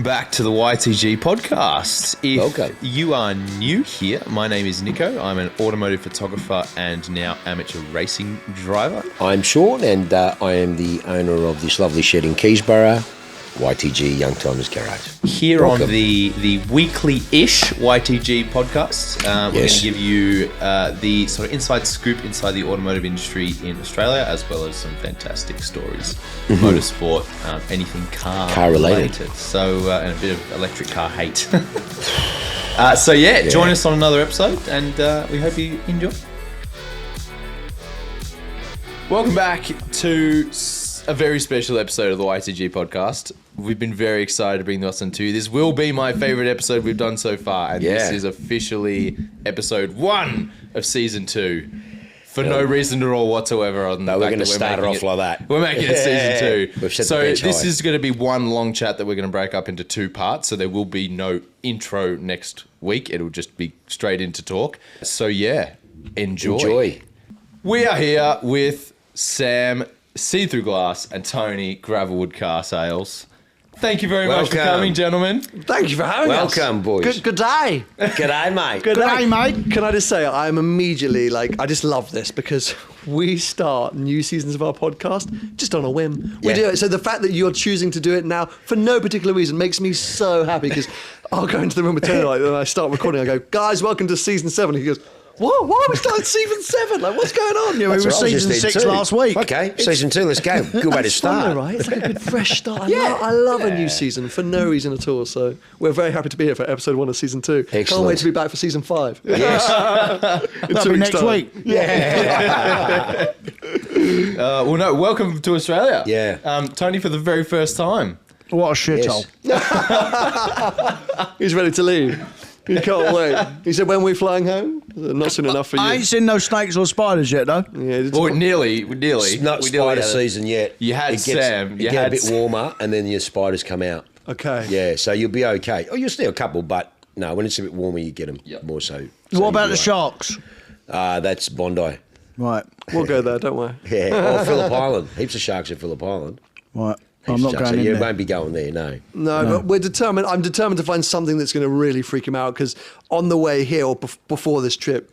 Welcome back to the YTG podcast. If Welcome. you are new here, my name is Nico. I'm an automotive photographer and now amateur racing driver. I'm Sean, and I am the owner of this lovely shed in Keysborough, YTG Young Timers Garage. Here Welcome. on the weekly-ish YTG podcast, we're going Yes. to give you the sort of inside scoop inside the automotive industry in Australia, as well as some fantastic stories, motorsport, anything car related. So, and a bit of electric car hate. Join us on another episode, and we hope you enjoy. Welcome back to a very special episode of the YTG podcast. We've been very excited to bring this on to you. This will be my favourite episode we've done so far, and this is officially episode 1 of season 2. For no reason at all whatsoever. We're going to start it off like that. We're making it season 2. We've set the So bench this high. is going to be one long chat that we're going to break up into 2 parts. So there will be no intro next week. It'll just be straight into talk. So yeah, enjoy. We are here with Sam See-Through Glass and Tony Gravelwood Car Sales. Thank you very much for Welcome. coming, gentlemen. Thank you for having us. Welcome, boys. Good day. G'day, mate. Good day, mate. Can I just say, I'm immediately I just love this because we start new seasons of our podcast just on a whim. We Yeah. do it. So the fact that you're choosing to do it now for no particular reason makes me so happy because I'll go into the room with Tony and I start recording. I go, guys, welcome to season 7. He goes, what? Why are we starting season 7? What's going on? Yeah, we That's were what I was just season in 6 too. last week. Okay, season 2, let's go. Good way to It's fun, start. though, right? It's like a good fresh start. I love a new season for no reason at all. So we're very happy to be here for episode 1 of season 2. Can't Excellent. wait to be back for season 5. Yes. That'll be next week. Welcome to Australia. Yeah. Tony, for the very first time. What a shithole. Yes. He's ready to leave. He can't wait. He said, when are we flying home? Not soon enough for you. I ain't seen no snakes or spiders yet, though. Yeah, it's Well, nearly. It's not We nearly spider had it. season yet. You had it gets, Sam, you You get had a bit Sam. warmer, and then your spiders come out. okay. Yeah, so you'll be okay. Oh, you'll still a couple, but no, when it's a bit warmer, you get them Yep. more so. What about the you'll be sharks? right. That's Bondi. Right, We'll go there, don't worry. Yeah, or Phillip Island. Heaps of sharks at Phillip Island. right. Heaps I'm of not sharks. going So in you there. won't be going there, no. No, but we're determined. I'm determined to find something that's going to really freak him out because on the way here or before this trip,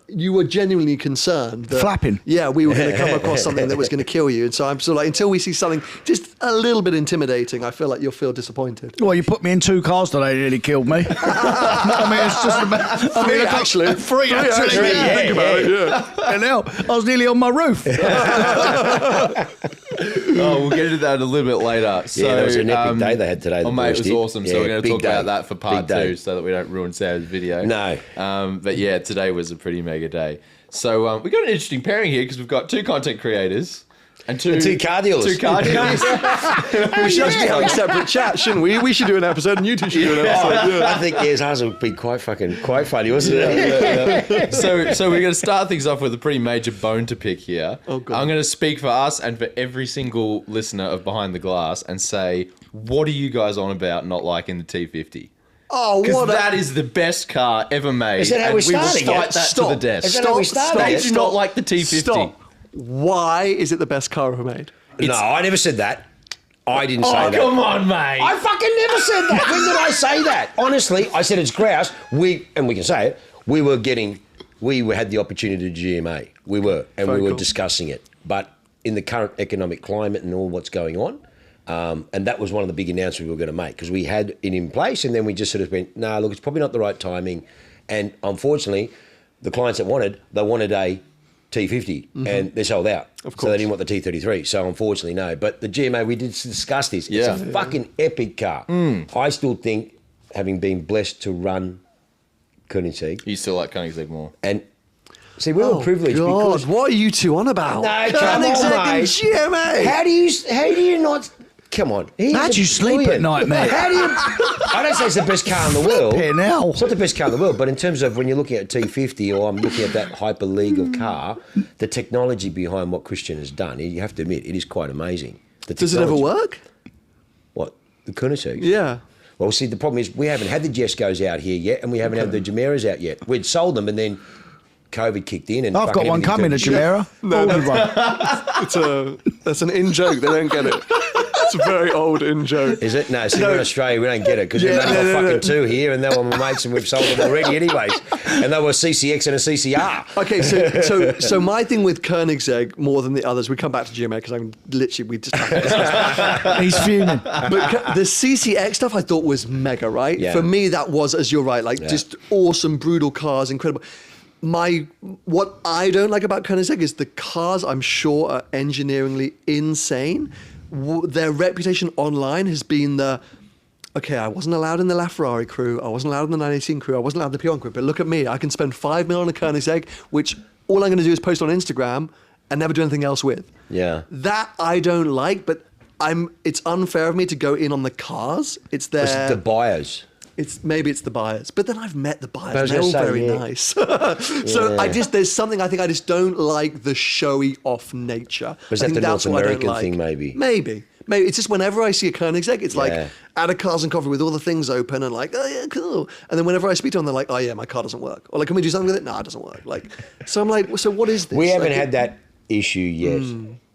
you were genuinely concerned that Flapping. Yeah, we were going to come across something that was going to kill you. And so I'm sort of like, until we see something just a little bit intimidating, I feel like you'll feel disappointed. Well, you put me in 2 cars today, nearly killed me. I mean, it's just about... I mean, actually. Three, actually. actually, Yeah, think about it, yeah. And hell, I was nearly on my roof. We'll get into that a little bit later. So, Yeah, that was an epic day they had today, the Oh, mate, boys it was did. awesome. So Yeah, we're going to big talk about day. that for part Big day. 2 so that we don't ruin Sam's video. No. But yeah, today was a pretty mega day. So we got an interesting pairing here because we've got 2 content creators and 2 car dealers. 2 car dealers. We should actually have a separate chat, shouldn't we? We should do an episode and you two should do an episode. I think ours would be quite funny, wasn't it? So we're going to start things off with a pretty major bone to pick here. Oh, God. I'm going to speak for us and for every single listener of Behind the Glass and say, what are you guys on about not liking the T50? Oh, Because what that is the best car ever made. Is that how and we're we will starting fight it? that to the death. Is that how we started They it? do not like the T50. Stop. Why is it the best car ever made? No, I never said that. I didn't say Oh, that. come on, mate. I fucking never said that. When did I say that? Honestly, I said it's grouse. We can say it. We had the opportunity to GMA. We were Very cool. discussing it. But in the current economic climate and all what's going on, and that was one of the big announcements we were going to make because we had it in place, and then we just sort of went, no, look, it's probably not the right timing. And unfortunately, the clients that wanted a T50 and they're sold out. Of So they course. didn't want the T33. So unfortunately, no. But the GMA, we did discuss this. Yeah. It's a fucking epic car. I still think, having been blessed to run Koenigsegg, You still like Koenigsegg more? and see, we were privileged God, because... what are you two on about? No, come on, Koenigsegg and mate. GMA. How do you not... Come on. How do you sleep at night, mate? How do you... I don't say it's the best car in the world. Flipping hell. It's not the best car in the world, but in terms of when you're looking at a T50 or I'm looking at that hyper league of car, the technology behind what Christian has done, you have to admit, it is quite amazing. The Does it ever technology- work? What? The Koenigsegg? Yeah. Well, see, the problem is we haven't had the Jescos out here yet, and we haven't had the Jimeras out yet. We'd sold them, and then COVID kicked in. And I've got fucking one everything coming, a turned to shit. Chimera. Ordered one. That's an in joke. They don't get it. It's a very old in joke. Is it? No, see, we're in Australia, we don't get it because we've only got fucking two here, and they're all my mates, and we've sold them already, anyways. And they were a CCX and a CCR. Okay, so my thing with Koenigsegg more than the others, we come back to GMA because we just. He's fuming. But the CCX stuff I thought was mega, right? Yeah. For me, that was, as you're right, like just awesome, brutal cars, incredible. What I don't like about Koenigsegg is the cars, I'm sure, are engineeringly insane. Their reputation online has been I wasn't allowed in the LaFerrari crew, I wasn't allowed in the 918 crew, I wasn't allowed in the P1 crew, but look at me, I can spend $5 million on a Koenigsegg, which all I'm going to do is post on Instagram and never do anything else with. Yeah. That I don't like, but it's unfair of me to go in on the cars. It's The buyers. Maybe it's the buyers, but then I've met the I buyers. was And they're all gonna say, very yeah. nice. So there's something I think I just don't like the showy off nature. Was I that think the that's North what I don't American like. thing, maybe? Maybe. It's just whenever I see a Koenigsegg, it's like Yeah. at a Cars and Coffee with all the things open and like, oh yeah, cool. And then whenever I speak to them, they're like, oh yeah, my car doesn't work. Or like, can we do something with it? No, it doesn't work. Like, so I'm like, so what is this? We haven't Like, had that issue yet.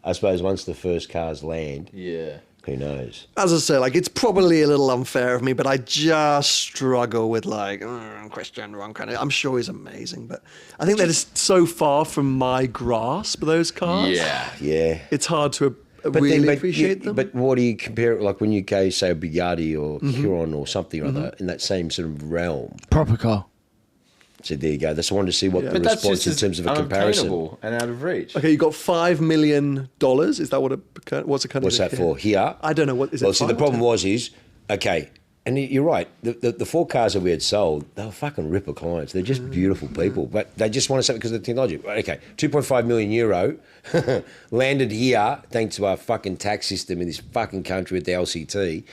I suppose once the first cars land, Yeah. who knows? As I say, like, it's probably a little unfair of me, but I just struggle with like Christian Ronconet. I'm sure he's amazing, but I think they're just so far from my grasp, those cars. Yeah. Yeah. It's hard to really appreciate them. But what do you compare it, like when you go, say, a Bugatti or Chiron or something or other, in that same sort of realm? Proper car. So there you go. That's I wanted to see what the But that's response just in terms of a comparison. unobtainable and out of reach. Okay, you got $5 million. Is that what's a Koenigsegg? What's that for? Here? I don't know. What is it? Well, see, the 5 or problem 10? is, okay, and you're right, the four cars that we had sold, they were fucking ripper clients. They're just beautiful people, but they just wanted something because of the technology. Okay, 2.5 million euro landed here thanks to our fucking tax system in this fucking country with the LCT.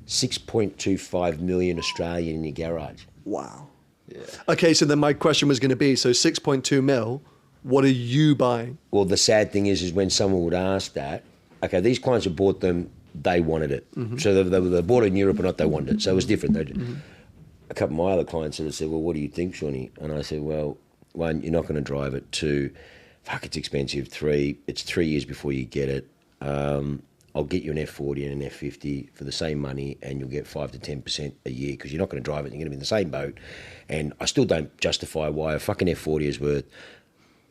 6.25 million Australian in your garage. Wow. Yeah. Okay, so then my question was going to be, so 6.2 mil, what are you buying? Well, the sad thing is when someone would ask that, okay, these clients who bought them, they wanted it. So they bought it in Europe or not, they wanted it. So it was different. A couple of my other clients sort of said, well, what do you think, Shawnee? And I said, well, one, you're not going to drive it. Two, fuck, it's expensive. Three, it's 3 years before you get it. I'll get you an F40 and an F50 for the same money and you'll get 5 to 10% a year because you're not going to drive it. You're going to be in the same boat. And I still don't justify why a fucking F40 is worth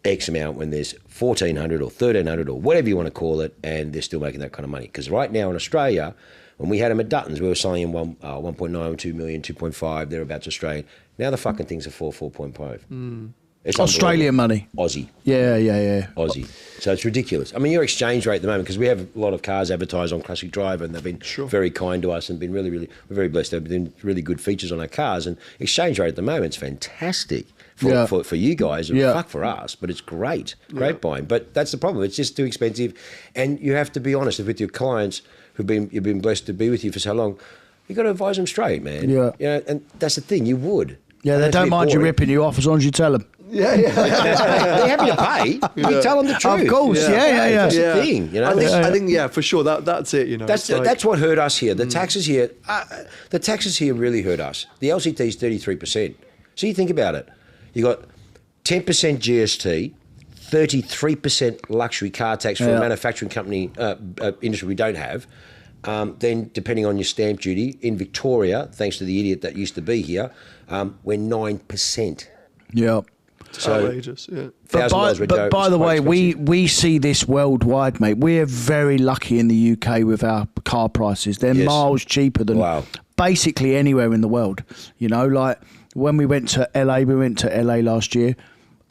X amount when there's 1,400 or 1,300 or whatever you want to call it, and they're still making that kind of money. Because right now in Australia, when we had them at Dutton's, we were selling them 1.9, 2 million, 2.5, thereabouts Australian. Now the fucking things are 4.5. It's Australian money. Aussie. Yeah. Aussie. So it's ridiculous. I mean, your exchange rate at the moment, because we have a lot of cars advertised on Classic Driver and they've been very kind to us and been really, we're very blessed. They've been really good features on our cars, and exchange rate at the moment is fantastic for you guys and fuck for us, but it's great buying. But that's the problem. It's just too expensive, and you have to be honest with your clients you've been blessed to be with you for so long. You've got to advise them straight, man. Yeah. You know, and that's the thing. You would. Yeah, they don't mind you ripping you off as long as you tell them. Yeah. They're happy to pay. You tell them the truth. Of course, yeah. That's the thing. You know, I think, for sure. That's it. You know, that's what hurt us here. The taxes here, really hurt us. The LCT is 33%. So you think about it. You got 10% GST, 33% luxury car tax for a manufacturing company industry we don't have. Then, depending on your stamp duty, in Victoria, thanks to the idiot that used to be here, we're 9%. Yeah. So outrageous. Yeah. But by the way, we see this worldwide, mate. We're very lucky in the UK with our car prices. They're miles cheaper than basically anywhere in the world. You know, like when we went to LA last year,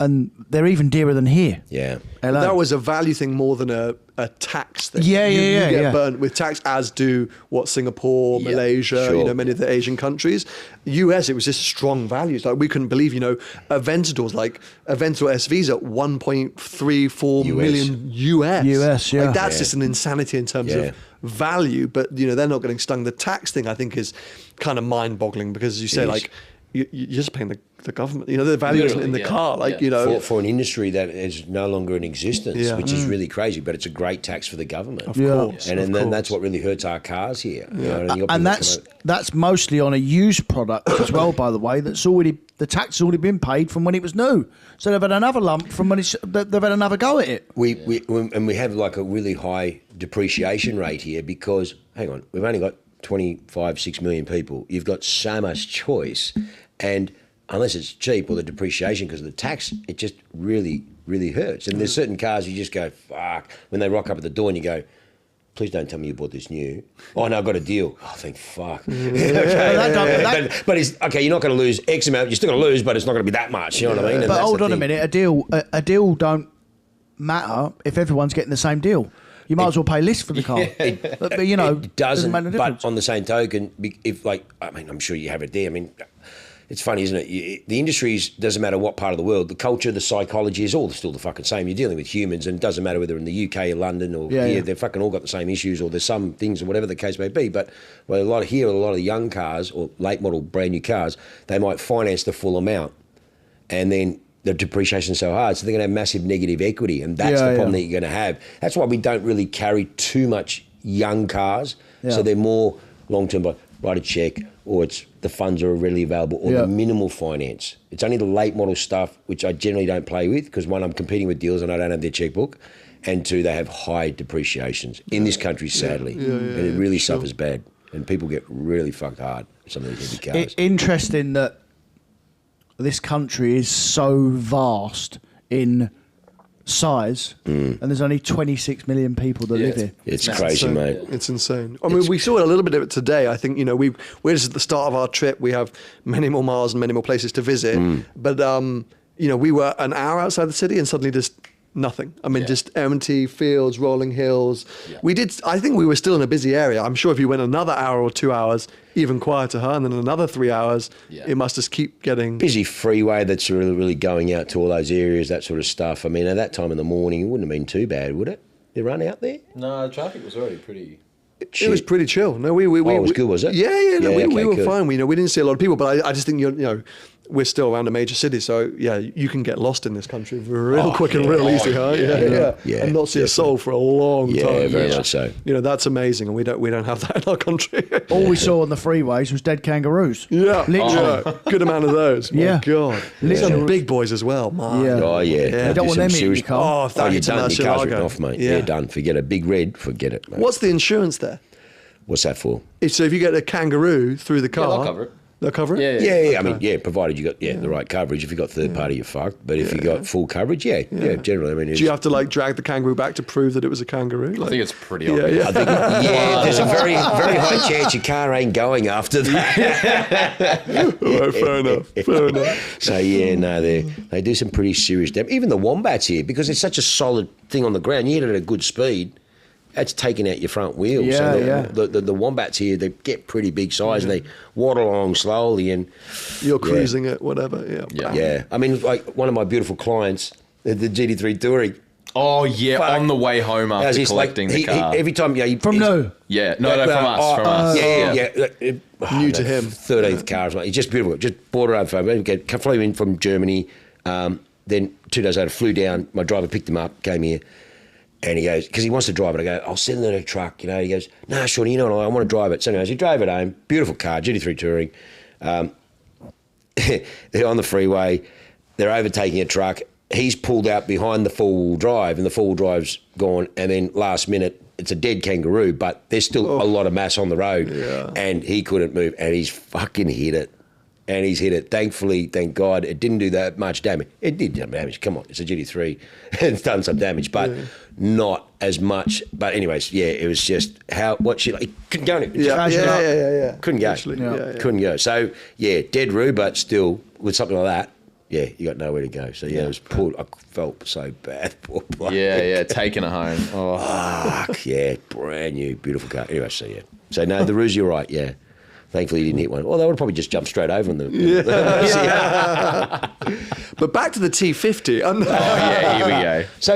and they're even dearer than here. Yeah. LA. That was a value thing more than a tax thing. Yeah, you get yeah. burnt with tax, as do Singapore, Malaysia, many of the Asian countries. US, it was just strong values. Like we couldn't believe, Aventadors, like Aventador SVs at 1.34 million US. US, yeah. Like that's just an insanity in terms of value. But they're not getting stung. The tax thing, I think, is kind of mind-boggling because, as you say, like you're just paying the government. The value isn't in the car. For an industry that is no longer in existence, which is really crazy, but it's a great tax for the government. Of course. And then that's what really hurts our cars here. And that's mostly on a used product as well, by the way. The tax has already been paid from when it was new. So they've had another lump from when they've had another go at it. We have like a really high depreciation rate here because, hang on, we've only got 6 million people. You've got so much choice. And unless it's cheap or the depreciation because of the tax, it just really, really hurts. And there's certain cars you just go, fuck, when they rock up at the door and you go, please don't tell me you bought this new. Oh, no, I've got a deal. Oh, I think, fuck. Okay. But it's, okay, you're not going to lose X amount. You're still going to lose, but it's not going to be that much. You know what I mean? And but hold on a minute. A deal don't matter if everyone's getting the same deal. You might as well pay less for the car. But, you know, it doesn't make no difference. But on the same token, if like, I mean, I'm sure you have it there. I mean, it's funny, isn't it? The industries, doesn't matter what part of the world, the culture, the psychology is all still the fucking same. You're dealing with humans, and it doesn't matter whether in the UK or London or here, they've fucking all got the same issues, or there's some things or whatever the case may be. But a lot of the young cars or late model brand new cars, they might finance the full amount, and then the depreciation's so hard, so they're going to have massive negative equity, and that's the problem that you're going to have. That's why we don't really carry too much young cars, so they're more long-term, but write a check, or it's the funds are readily available, or the minimal finance. It's only the late model stuff, which I generally don't play with, because one, I'm competing with dealers and I don't have their checkbook, and two, they have high depreciations in this country, sadly, and it really suffers bad, and people get really fucked hard with some of these heavy cars. Interesting that this country is so vast in size, and there's only 26 million people that live here. It's crazy, mate. It's insane. I mean, we saw a little bit of it today. I think, you know, we're just at the start of our trip. We have many more miles and many more places to visit. But, you know, we were an hour outside the city and suddenly just nothing. I mean, just empty fields, rolling hills. I think we were still in a busy area. I'm sure if you went another hour or 2 hours, even quieter, and then another 3 hours, it must just keep getting... Busy freeway that's really, really going out to all those areas, that sort of stuff. I mean, at that time in the morning, it wouldn't have been too bad, would it? The run out there? No, traffic was already pretty... It was pretty chill. No, it was good, was it? Yeah. No, we were fine. We didn't see a lot of people, but I just think we're still around a major city, so you can get lost in this country real quick and real easy, huh? Yeah, and not see a soul for a long time. Yeah, very much so. You know, that's amazing, and we don't have that in our country. All we saw on the freeways was dead kangaroos. Yeah, literally, good amount of those. My God, some big boys as well. Man. Oh yeah, you don't want them in your car. You're done. Your car's written off, mate. Yeah, done. Forget a big red. Forget it, mate. What's the insurance there? What's that for? So if you get a kangaroo through the car, they'll cover it. They'll cover it? Yeah. Okay. I mean, provided you got the right coverage. If you got third party, you're fucked. But if you got full coverage, generally. I mean, do you have to drag the kangaroo back to prove that it was a kangaroo? I think it's pretty obvious. I think, there's a very, very high chance your car ain't going after that. Right, fair enough. So they do some pretty serious damage. Even the wombats here, because it's such a solid thing on the ground, you hit it at a good speed. That's taking out your front wheels. The wombats here, they get pretty big size and they waddle along slowly. And you're cruising it, whatever. Yeah. I mean, like one of my beautiful clients, the GT3 Touring. Oh, yeah, on the way home after collecting the car. Every time, From no? Yeah, no, from us. New to him. 13th car. He's just beautiful. Just bought her over. Flew in from Germany. Then 2 days later, flew down. My driver picked him up, came here. And he goes, because he wants to drive it. I go, I'll send it in a truck. He goes, nah, Shawnee, you know what, I want to drive it. So anyways, he drove it home. Beautiful car, GT3 Touring. They're on the freeway. They're overtaking a truck. He's pulled out behind the four-wheel drive, and the four-wheel drive's gone. And then last minute, it's a dead kangaroo, but there's still a lot of mass on the road. Yeah. And he couldn't move, and he's fucking hit it. And he's hit it. Thankfully, thank God, it didn't do that much damage. It did some damage. Come on, it's a GT3. It's done some damage, but not as much. But anyways, it was just couldn't go in it. Yeah. Couldn't go. Couldn't go. So, dead roo, but still, with something like that, you got nowhere to go. So, it was poor. I felt so bad. Poor bloke. Taking it home. Oh. Fuck, brand new, beautiful car. Anyway, So, no, the roos, you're right, Thankfully, he didn't hit one. Well, they would have probably just jumped straight over them. But back to the T50. Here we go. So,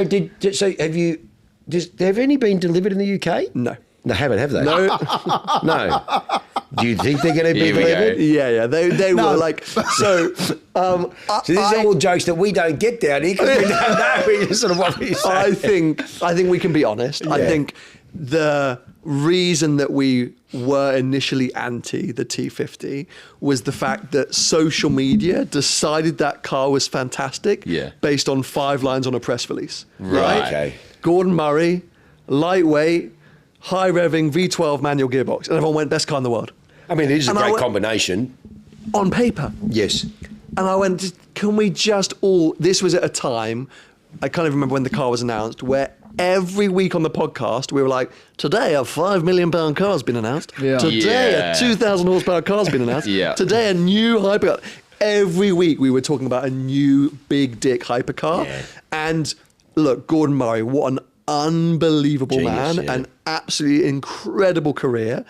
have any been delivered in the UK? No. They haven't, have they? No. No. Do you think they're going to be delivered? Yeah. They were like, so... so these are all jokes that we don't get down here because we don't know. We just sort of what we say. I think we can be honest. I think the reason that we were initially anti the T50 was the fact that social media decided that car was fantastic based on 5 lines on a press release. Right. Okay. Gordon Murray lightweight, high revving V12 manual gearbox, and everyone went, best car in the world. I mean, it is a And I great went- combination. On paper. Yes. And I went, can we just all... This was at a time, I can't even remember when the car was announced, where every week on the podcast, we were like, today a £5 million car's been announced. Yeah. Today Yeah. a 2,000 horsepower car's been announced. Yeah. Today a new hypercar. Every week we were talking about a new big dick hypercar. Yeah. And look, Gordon Murray, what an unbelievable Genius, man. yeah. An absolutely incredible career.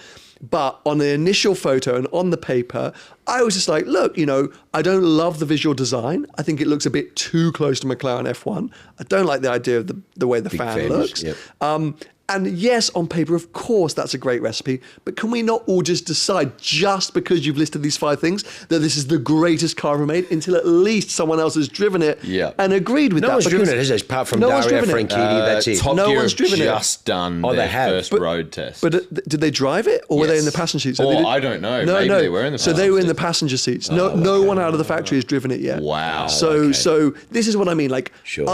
But on the initial photo and on the paper, I was just like, look, I don't love the visual design. I think it looks a bit too close to McLaren F1. I don't like the idea of the way the fan fans, looks. yep. And yes, on paper, of course, that's a great recipe. But can we not all just decide, just because you've listed these 5 things, that this is the greatest car ever made, until at least someone else has driven it and agreed with No that? one's driven Because it, has it? Apart from no one's Dario driven it. Franchitti, that's it. Top No Gear one's have driven it. just done Oh, they their have. first But- road test. But did they drive it, or were they in the Yes. passenger seats? Oh, They did- I don't know. No, Maybe no. they were in the So they were in passenger the passenger seats. No one out of the factory has driven it yet. Wow. So okay. so this is what I mean. Like Sure.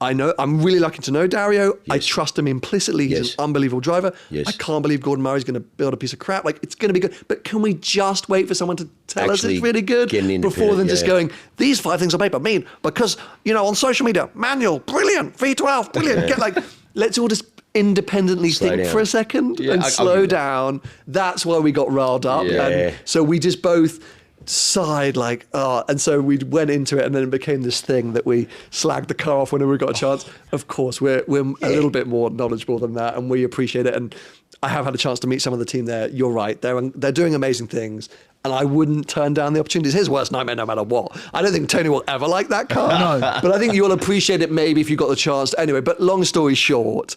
I know. I'm really lucky to know Dario. I trust him implicitly. He's Yes. an unbelievable driver. Yes. I can't believe Gordon Murray's going to build a piece of crap. Like, it's going to be good. But can we just wait for someone to tell us Actually it's really good get an before then independent, just yeah. going, these 5 things on paper mean, because, on social media, manual, brilliant, V12, brilliant. Get let's all just independently Slow think down. for a second Yeah, and I'll slow give that. down. That's why we got riled up. Yeah. And so we just both sighed and so we went into it, and then it became this thing that we slagged the car off whenever we got a chance. Of course, we're a little bit more knowledgeable than that, and we appreciate it. And I have had a chance to meet some of the team there. You're right, they're doing amazing things, and I wouldn't turn down the opportunities. His worst nightmare, no matter what. I don't think Tony will ever like that car, but I think you'll appreciate it maybe if you got the chance. Anyway, but long story short,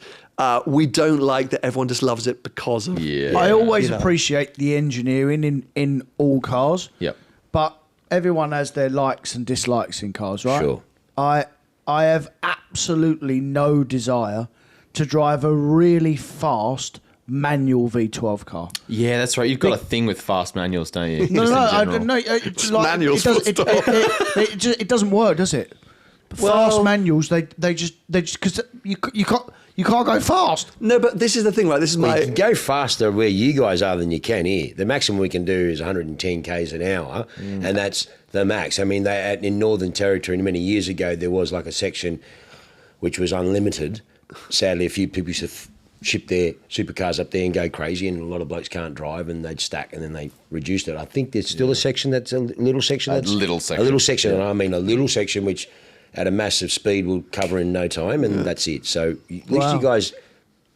we don't like that everyone just loves it because of. Yeah. I always appreciate the engineering in all cars. Yep. But everyone has their likes and dislikes in cars, right? Sure. I have absolutely no desire to drive a really fast manual V12 car. Yeah, that's right. You've got a thing with fast manuals, don't you? No, Just no, in I general. don't know. Manuals, It doesn't work, does it? Fast manuals, they just because you can't go fast. No, but this is the thing, right? This is Well, my. you can go faster where you guys are than you can here. The maximum we can do is 110 k's an hour, and that's the max. I mean, in Northern Territory many years ago, there was like a section which was unlimited. Sadly, a few people used to ship their supercars up there and go crazy, and a lot of blokes can't drive, and they'd stack, and then they reduced it. I think there's still a section that's a little section. A little section. A little section, and I mean a little section which at a massive speed will cover in no time, and that's it. So at least you guys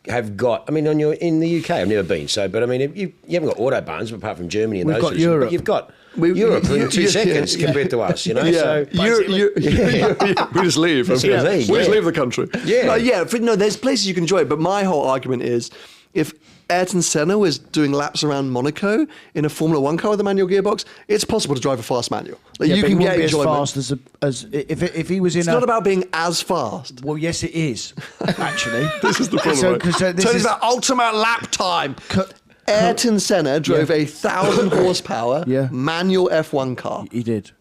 have got. I mean, in the UK, I've never been. So, but I mean, you haven't got autobahns apart from Germany and We've those. got sorts of- Europe. But you've got Europe in 2 seconds compared to us. You know. So we just leave. Just leave, We just yeah. leave the country. Yeah. There's places you can enjoy it, but my whole argument is, if Ayrton Senna was doing laps around Monaco in a Formula One car with a manual gearbox, it's possible to drive a fast manual. Like, Yeah, you but can he get wouldn't be enjoyment. as fast as if he was in It's not about being as fast. Well, yes, it is actually. This is the problem. Right? So this Tony's is about ultimate lap time. Ayrton Senna drove a 1,000 horsepower Yeah. manual F1 car. he did.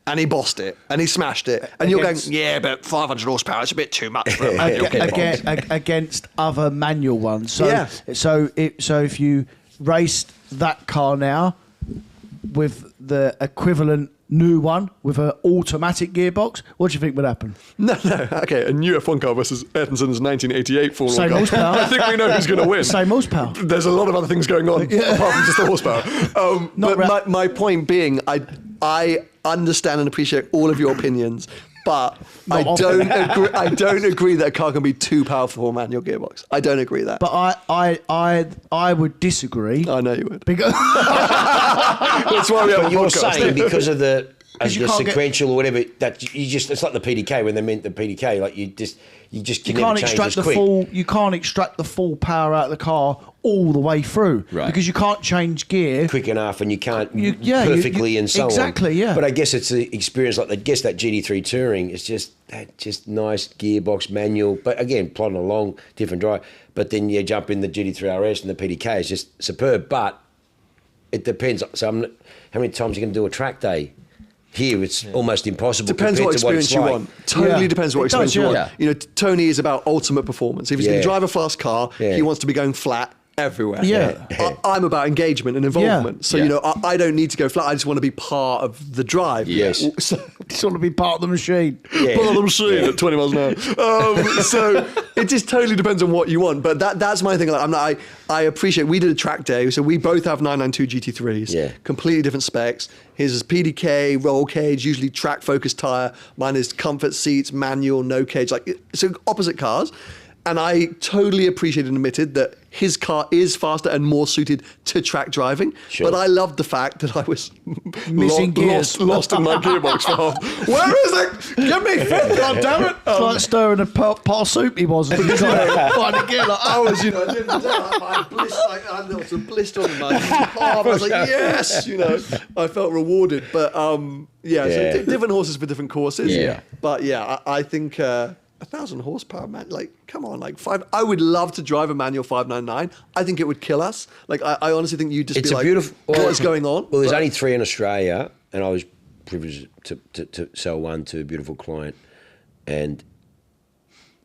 And he bossed it, and he smashed it. And you're going, Against- yeah, but 500 horsepower, it's a bit too much for a manual gearbox. Against other manual ones. So, Yeah. so if you raced that car now with the equivalent new one with an automatic gearbox, what do you think would happen? No. Okay, a new F1 car versus Ayrton Senna's 1988 Formula Same One car. horsepower. I think we know who's going to win. Same horsepower. There's a lot of other things going on apart from just the horsepower. Not But my point being, I understand and appreciate all of your opinions, but I don't agree that a car can be too powerful for a manual gearbox. I don't agree that. But I would disagree. I know you would. Because That's why we have a But you're podcast. saying because of the you can't get- sequential or whatever that you just it's like the PDK when they meant the PDK like you can never change as quick. You can't extract the full power out of the car all the way through, Right. because you can't change gear. quick enough and you can't You- and so on. exactly, yeah. But I guess it's the experience like that GT3 Touring. It's just nice gearbox manual. But again, plodding along, different drive. But then you jump in the GT3 RS and the PDK is just superb. But it depends. So how many times are you going to do a track day? Here, it's almost impossible. Depends what experience you want. Totally depends what experience you want. Yeah. You know, Tony is about ultimate performance. If he's going to drive a fast car, he wants to be going flat everywhere. Yeah. I'm about engagement and involvement. Yeah. So, you know, I don't need to go flat. I just want to be part of the drive. Yes. So, Just want to be part of the machine. part of the machine at 20 miles an hour. So it just totally depends on what you want. But that's my thing. Like, I appreciate, we did a track day. So we both have 992 GT3s. Yeah. Completely different specs. His is PDK, roll cage, usually track focused tire. Mine is comfort seats, manual, no cage. Like, so opposite cars. And I totally appreciated and admitted that his car is faster and more suited to track driving. Sure. But I loved the fact that I was Missing gears. lost in my gearbox for half. Where is it? Give me fifth, God damn it. It's like stirring a pot of soup he wasn't. He's like, find a gear like, I was, you know, I had lots of blister on my palm. I was like, yes, you know, I felt rewarded. But so different horses for different courses. Yeah. But yeah, I think 1,000 horsepower, man. Like, come on, like I would love to drive a manual 599. I think it would kill us. Like, I honestly think you'd just It's be a like, beautiful. what is going on? Well, there's only 3 in Australia, and I was privileged to sell one to a beautiful client, and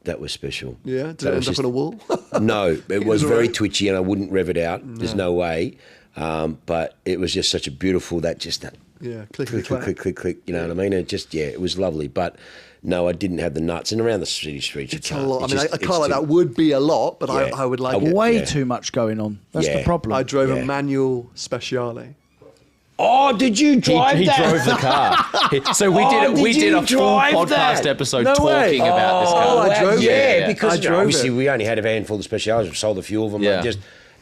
that was special. Yeah, did That it was end up in a wall? No, it was was very alright? twitchy, and I wouldn't rev it out. There's no way. But it was just such a beautiful that Yeah, click, click. You know what I mean? It was lovely. But no, I didn't have the nuts. And around the city streets, It's a lot. I mean, a car like that would be a lot, but Yeah. I would like it. way too much going on. That's the problem. I drove a manual Speciale. Oh, did you drive He that? drove the car. So we did a full podcast episode talking about this car. Oh, I drove it. Yeah, because I drove obviously it. we only had a handful of specials. We sold a few of them. Yeah.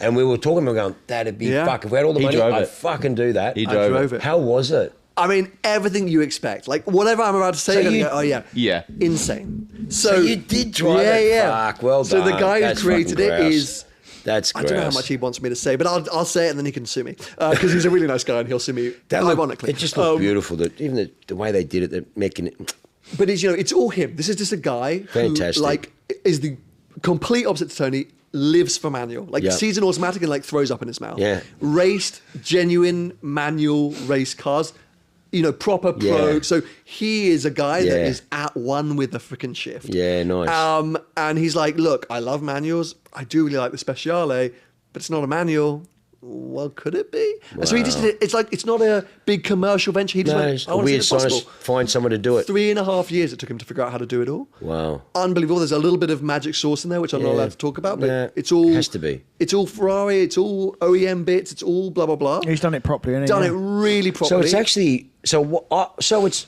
And we were talking, we were going, that'd be Yeah. fuck. If we had all the He money, drove I'd it. fucking do that. He I drove drove it. it. How was it? I mean, everything you expect. Like, whatever I'm about to say, So you're you- going to go, oh, yeah. Yeah. Insane. So you did drive it? Fuck, well So the done. guy That's who created fucking it grouse. is... That's I gross. don't know how much he wants me to say, but I'll say it and then he can sue me. Because he's a really nice guy and he'll sue me ironically. It just looked beautiful. Even the way they did it, they're making it. But it's, you know, it's all him. This is just a guy Fantastic. who, like, is the complete opposite to Tony, lives for manual. Like, Yeah. sees an automatic and, like, throws up in his mouth. Yeah. Raced, genuine manual race cars. You know, proper pro. Yeah. So he is a guy that Yeah. is at one with the freaking shift. Yeah, nice. And he's like, look, I love manuals. I do really like the Speciale, but it's not a manual. Well, could it be? And so he just did it. It's like, it's not a big commercial venture. He just No, went, it's I a want to see weird if it's science. possible. Find someone to do it. 3.5 years it took him to figure out how to do it all. Wow. Unbelievable. There's a little bit of magic sauce in there, which I'm not Yeah. allowed to talk about, but Yeah. it's all... Has to be. It's all Ferrari, it's all OEM bits, it's all blah, blah, blah. He's done it properly, hasn't he? Done it really So properly. it's actually so it's.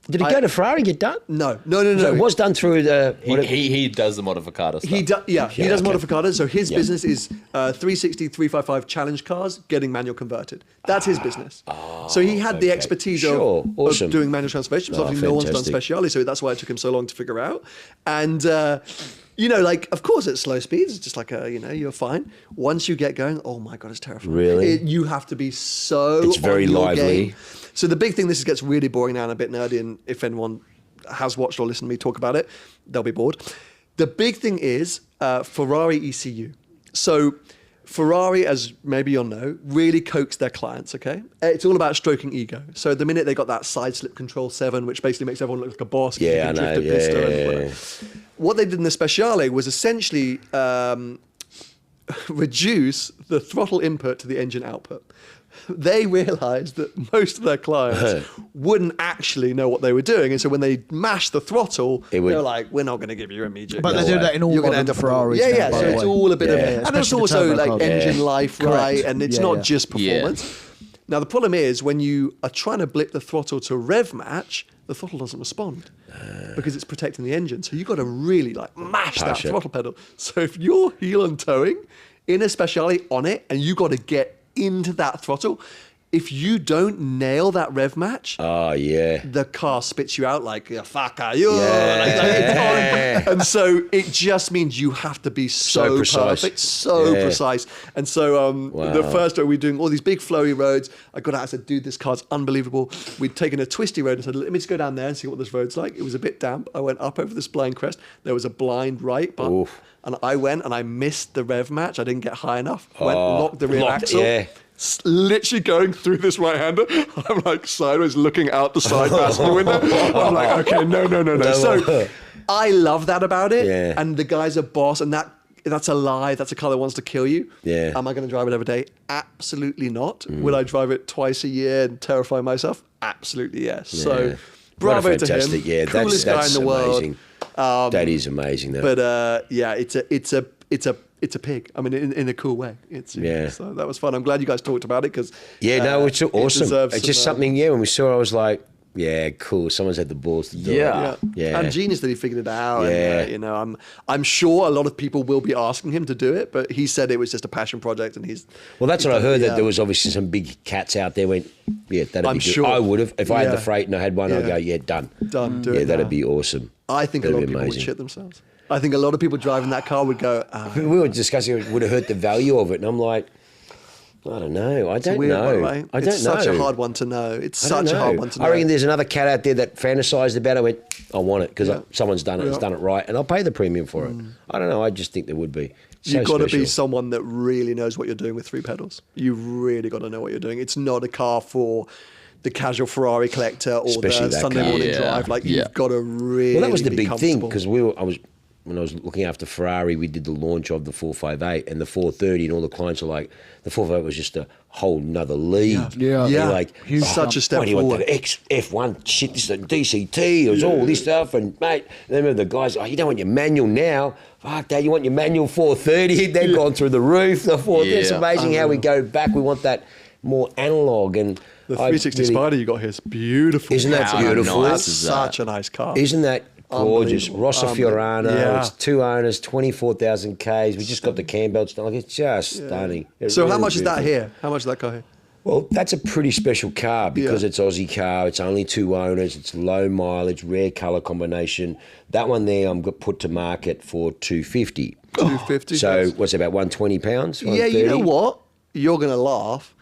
Did it go to Ferrari and get done? No. So it was done through the. He does the modificata stuff. He does okay. modificadas. So his business is 360, 355 challenge cars getting manual converted. That's his business. So he had the okay. expertise Sure. of Awesome. doing manual transformations. Oh, Obviously, no one's done fantastic. Speciale, so that's why it took him so long to figure out. And you know, like, of course, at slow speeds, it's just like you're fine. Once you get going, oh my god, it's terrifying. Really? You have to be so. It's very on your lively. game. So the big thing, this gets really boring now and a bit nerdy, and if anyone has watched or listened to me talk about it, they'll be bored. The big thing is Ferrari ECU. So Ferrari, as maybe you'll know, really coax their clients, okay? It's all about stroking ego. So at the minute they got that side slip control 7, which basically makes everyone look like a boss. 'cause you Yeah, can I know. drift a pista and Yeah. whatever. What they did in the Speciale was essentially reduce the throttle input to the engine output. They realised that most of their clients wouldn't actually know what they were doing, and so when they mashed the throttle, they were like, "We're not going to give you immediate." But they do that in all You're gonna modern end up Ferraris. Yeah, now, yeah. by So the it's way. all a bit of, Yeah. and it's Especially the also turbo like cars. engine Yeah. life, Correct. right? And it's Yeah, not yeah. just performance. Now the problem is when you are trying to blip the throttle to rev match, the throttle doesn't respond because it's protecting the engine. So you've got to really like mash that Push it. throttle pedal. So if you're heel and towing in a Speciale on it, and you got to get into that throttle, if you don't nail that rev match, Oh yeah. the car spits you out like, "Yeah, fuck are you?" Yeah. And so it just means you have to be so precise. perfect, so Yeah. precise. And so the first day we were doing all these big flowy roads, I got out and said, "Dude, this car's unbelievable." We'd taken a twisty road and said, "Let me just go down there and see what this road's like." It was a bit damp. I went up over this blind crest. There was a blind right, but Oof. and I went and I missed the rev match. I didn't get high enough. Went, locked the rear Locked, axle. yeah. literally going through this right-hander. I'm like sideways looking out the side passenger window. I'm like, okay, no. So I love that about it. Yeah. And the guy's a boss, and that's a lie. That's a car that wants to kill you. Yeah. Am I going to drive it every day? Absolutely not. Will I drive it twice a year and terrify myself? Absolutely yes. Yeah. So bravo to him. Yeah, Coolest guy in the world. amazing. That is amazing, though. But yeah, it's a pig. I mean, in a cool way. So that was fun. I'm glad you guys talked about it because it's awesome. It's just some, something. When we saw it, I was like, yeah, cool. Someone's had the balls to do it. Yeah. And genius that he figured it out. Yeah. And, I'm sure a lot of people will be asking him to do it, but he said it was just a passion project, and that's what I heard. That there was obviously some big cats out there. That'd be good. Sure. I would have if I had the freight and I had one. I'd go, done. Do it that'd now. be awesome. I think a lot of people would shit themselves. I think a lot of people driving that car would go. We were discussing it would have hurt the value of it, and I'm like, I don't know. I don't know. I don't know. It's such a hard one to know. It's such a hard one to know. I reckon there's another cat out there that fantasised about it. I went, I want it because someone's done it. It's done it right, and I'll pay the premium for it. I don't know. I just think there would be. You've got to be someone that really knows what you're doing with 3 pedals. You've really got to know what you're doing. It's not a car for the casual Ferrari collector or Especially the that Sunday car. morning drive. Like you've got to really. Well, that was the be big thing comfortable. because when I was looking after Ferrari, we did the launch of the 458 and the 430, and all the clients are like, the 458 was just a whole nother league. Yeah. You're like, Such a step what do you want, forward. the F1 shit, this is a DCT, it was all this stuff, and mate, then the guys, you don't want your manual now. Fuck, Dad, you want your manual 430? They've gone through the roof. The 430. It's amazing how we go back. We want that more analog and The 360 Spider you got here is beautiful. Isn't that beautiful? That's such a nice car. Isn't that gorgeous? Rossa Fiorano. Yeah. It's 2 owners, 24,000 Ks. We just got the cam belts done. Like, it's just stunning. So how much is that here? How much is that car here? Well, that's a pretty special car because it's Aussie car. It's only 2 owners. It's low mileage, rare colour combination. That one there I'm put to market for $250. $250. So what's it, about £120? Yeah, you know what? You're going to laugh.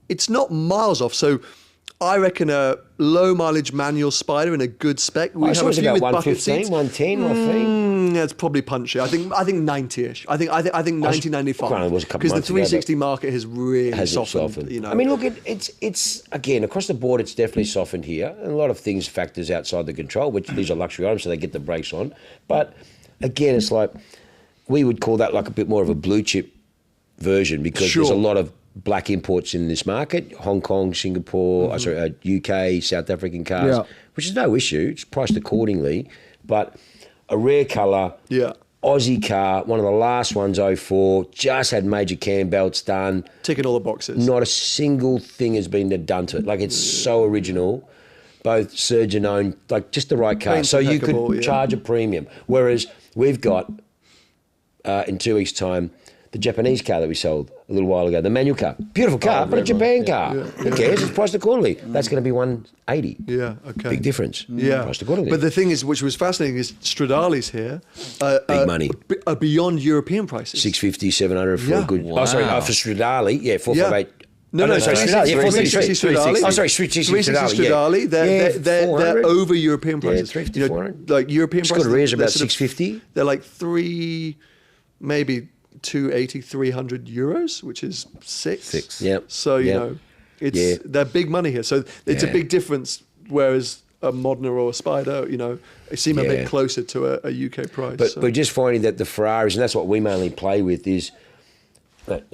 It's not miles off. So I reckon a low mileage manual Spider in a good spec. We have a few about 115, 110, I think. Yeah, it's probably punchy. I think 90ish. I think 90, 95. Granted, it was a couple because the months ago, 360 market has really softened. softened. You know, I mean, look, it's again across the board. It's definitely softened here. And a lot of things factors outside the control, which these are luxury items, so they get the brakes on. But again, it's like we would call that like a bit more of a blue chip version because there's a lot of black imports in this market, Hong Kong, Singapore, UK, South African cars, which is no issue. It's priced accordingly, but a rare colour, Aussie car, one of the last ones, 04, just had major cam belts done. Ticking all the boxes. Not a single thing has been done to it. Like, it's so original, both surgeon owned, like just the right car. Paint's so you impeccable, could charge a premium. Whereas we've got, in 2 weeks' time, the Japanese car that we sold a little while ago, the manual car. Beautiful car, but a Japan car. Who cares? It's priced accordingly. That's going to be 180. Yeah, okay. Big difference. Yeah. Priced accordingly. But the thing is, which was fascinating, is Stradale's here. Big money. Beyond European prices. 650, 700 for a good... Wow. Oh, sorry, for Stradale, 458. No, sorry, Stradale. Yeah, 360 Stradale. Oh, sorry, 360 Stradale. They're over European prices. 350, 400. Like European prices. Scott Rear's about 650. They're like maybe 280, 300 euros, which is six. Yep. So, you know, they're big money here. So it's a big difference, whereas a Modena or a Spider, you know, they seem a bit closer to a UK price. But we're just finding that the Ferraris, and that's what we mainly play with, is that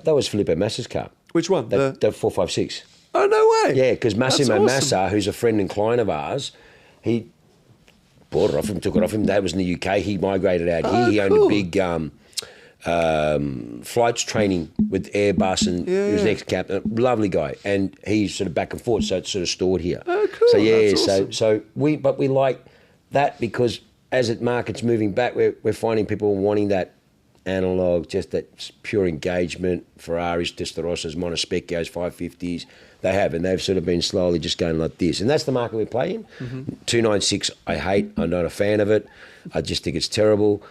was Felipe Massa's car. Which one? The 456. Oh, no way. Yeah, because Massimo awesome. Massa, who's a friend and client of ours, he bought it off him, took it off him. That was in the UK. He migrated out here. He owned a big flights training with Airbus, and he was an ex-captain. Lovely guy. And he's sort of back and forth, so it's sort of stored here. Oh, cool. So, That's awesome. so we like that because as the market's moving back, we're finding people wanting that analog, just that pure engagement. Ferraris, Testarossas, Montespecchios, 550s, they've sort of been slowly just going like this. And that's the market we play in. 296, I hate. I'm not a fan of it. I just think it's terrible.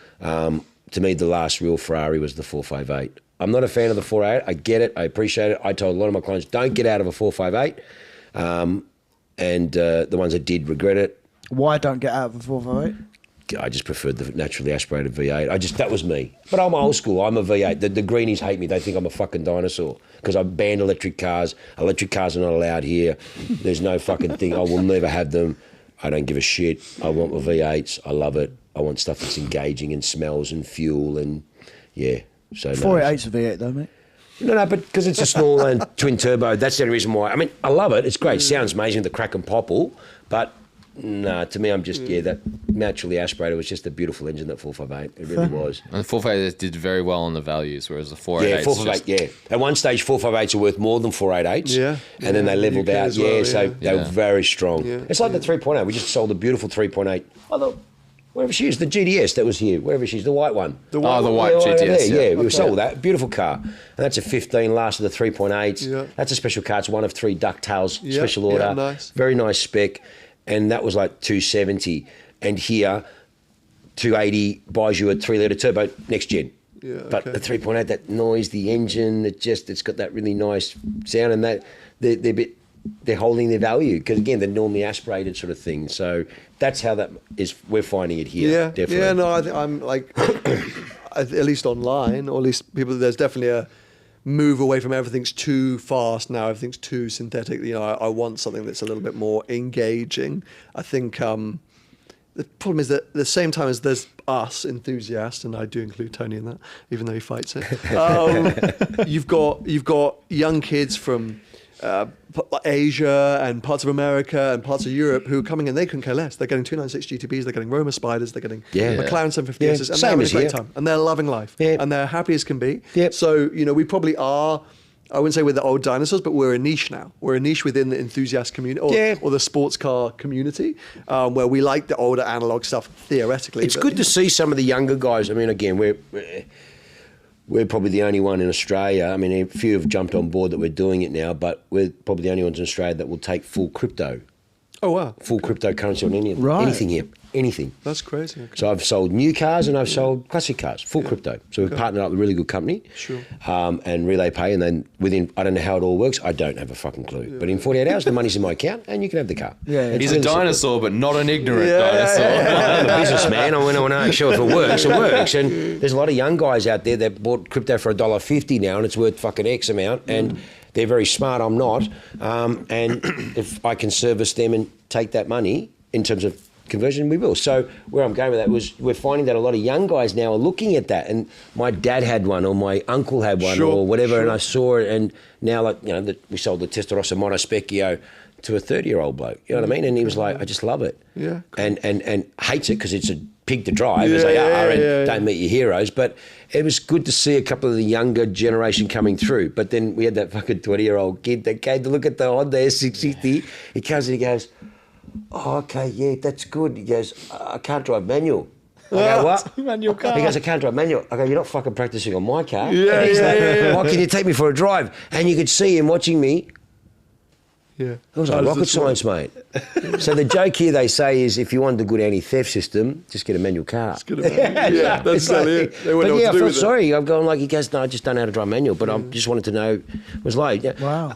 To me, the last real Ferrari was the 458. I'm not a fan of the 458. I get it. I appreciate it. I told a lot of my clients, don't get out of a 458. And the ones that did regret it. Why don't get out of a 458? just preferred the naturally aspirated V8. That was me. But I'm old school. I'm a V8. The greenies hate me. They think I'm a fucking dinosaur because I banned electric cars. Electric cars are not allowed here. There's no fucking thing. I will never have them. I don't give a shit. I want my V8s. I love it. I want stuff that's engaging and smells and fuel and yeah. So 488's a V8 though, mate. No, but because it's a small and twin turbo, that's the only reason why. I mean, I love it. It's great. Sounds amazing, the crack and popple. But no, to me, I'm just, that naturally aspirated was just a beautiful engine, that 458. It really was. And the 458 did very well on the values, whereas the 488. Yeah, 458, At one stage, 458s are worth more than 488s. Yeah. And then they levelled out. Well, so they were very strong. Yeah. It's like the 3.8. We just sold a beautiful 3.8. Wherever she is, the GDS that was here, wherever she's, the white one. The white GTS. We sold that. Beautiful car. And that's a 15, last of the 3.8s. Yeah. That's a special car. It's one of 3 DuckTales, Yeah, special order. yeah, nice. Very nice spec. And that was like 270. And here, 280 buys you a 3-litre turbo next gen. Yeah, but okay. the 3.8, that noise, the engine, it's got that really nice sound, and that they're holding their value because again they're normally aspirated sort of thing. So that's how that is. We're finding it here. Yeah, definitely. yeah. No, I'm like, at least online, or at least people. There's definitely a move away from everything's too fast now. Everything's too synthetic. I want something that's a little bit more engaging. I think the problem is that at the same time as there's us enthusiasts, and I do include Tony in that, even though he fights it. You've got young kids from Asia and parts of America and parts of Europe who are coming in. They couldn't care less. They're getting 296 GTBs. They're getting Roma Spiders. They're getting McLaren 750s, and they're having a great time. And they're loving life. Yeah. And they're happy as can be. Yep. So we probably are. I wouldn't say we're the old dinosaurs, but we're a niche now. We're a niche within the enthusiast community or the sports car community, where we like the older analog stuff theoretically. It's good to see some of the younger guys. I mean, again, we're probably the only one in Australia. I mean, a few have jumped on board that we're doing it now, but we're probably the only ones in Australia that will take full crypto. Oh, wow. Full cryptocurrency on anything here. Anything. That's crazy. Okay. So I've sold new cars and I've sold classic cars, full crypto. So we've partnered up with a really good company. Sure. And Relay Pay, and then within, I don't know how it all works, I don't have a fucking clue. Yeah. But in 48 hours, the money's in my account and you can have the car. Yeah. He's a dinosaur, but not an ignorant dinosaur. I'm a businessman. I want to know, sure, if it works, it works. And there's a lot of young guys out there that bought crypto for $1.50 now and it's worth fucking X amount. And they're very smart, I'm not. And if I can service them and take that money in terms of conversion, we will. So where I'm going with that was we're finding that a lot of young guys now are looking at that, and my dad had one or my uncle had one or whatever, and I saw it, and now we sold the Testarossa Monospecchio to a 30-year-old bloke, you know what I mean? And he was like, I just love it. Yeah. Cool. And hates it because it's a pig to drive, as they are, and don't meet your heroes. But it was good to see a couple of the younger generation coming through. But then we had that fucking 20-year-old kid that came to look at the Honda S650. He comes and he goes, oh, okay, yeah, that's good. He goes, I can't drive manual. I go, what? Manual car. He goes, I can't drive manual. I go, you're not fucking practicing on my car. Yeah, Why can you take me for a drive? And you could see him watching me. Yeah. It was like rocket science, mate. So the joke here, they say, is if you want a good anti-theft system, just get a manual car. That's exactly it. They wouldn't know what to do I felt with it. sorry. I'm going like, he goes, no, I just don't know how to drive manual. But I just wanted to know, it was like, wow.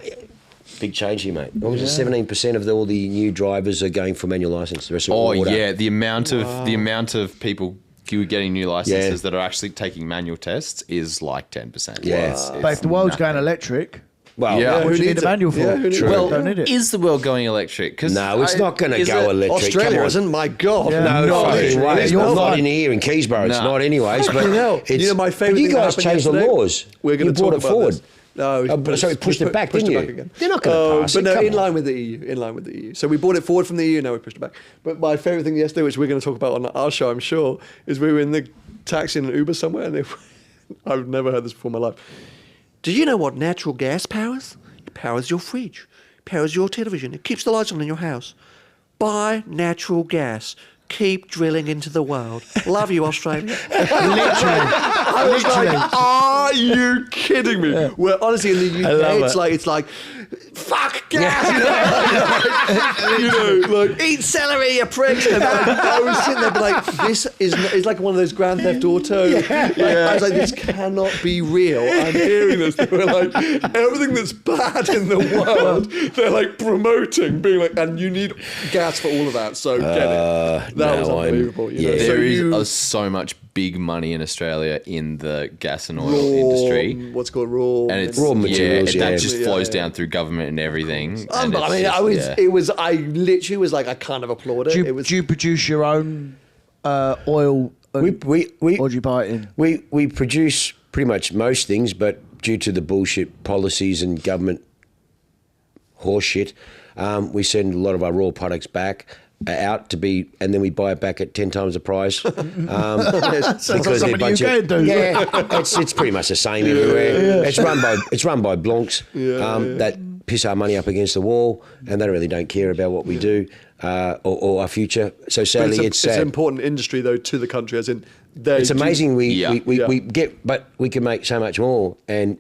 Big change here, mate. What was it? 17% of all the new drivers are going for manual license. The rest of all the amount of people who are getting new licenses that are actually taking manual tests is like 10%. Yeah. But if the world's going electric, well, what do you need a manual for? Well, don't need it. Is the world going electric? No, it's not going to go electric. Australia isn't. My God. Yeah. No, not fucking way. It's not in here in Keysborough. It's No. not anyways. But my favourite but you thing that guys happened changed the yesterday, laws. We're going you to talk brought it about forward. this. No, So we pushed it back, didn't you? Back again. They're not going to pass but it. no, Come in on. line with the EU. So we brought it forward from the EU. Now we pushed it back. But my favourite thing yesterday, which we're going to talk about on our show, I'm sure, is we were in the taxi in an Uber somewhere, and I've never heard this before in my life. Do you know what natural gas powers? It powers your fridge. It powers your television. It keeps the lights on in your house. Buy natural gas. Keep drilling into the world. Love you, Australia. I was like, are you kidding me? Well, honestly, in the UK, it's like fuck gas. Like, eat celery, you pricks. And I was sitting there, like, this is like one of those Grand Theft Auto. I was like, this cannot be real. I'm hearing this. They were like, everything that's bad in the world, they're like promoting, being like, and you need gas for all of that. So get it. That was unbelievable. There is so much big money in Australia in the gas and oil industry. What's called raw, and it's raw materials. That just flows down through government and everything. I literally was like, I kind of applaud it. Do you produce your own oil? Or do you buy it in? We produce pretty much most things, but due to the bullshit policies and government horseshit, we send a lot of our raw products back out to be, and then we buy it back at 10 times the price. Sounds like something you can do. Yeah, it's pretty much the same everywhere. Yeah. It's run by blonks that piss our money up against the wall, and they really don't care about what we do or our future. So sadly, it's an important industry though to the country, as in it's amazing we get, but we can make so much more and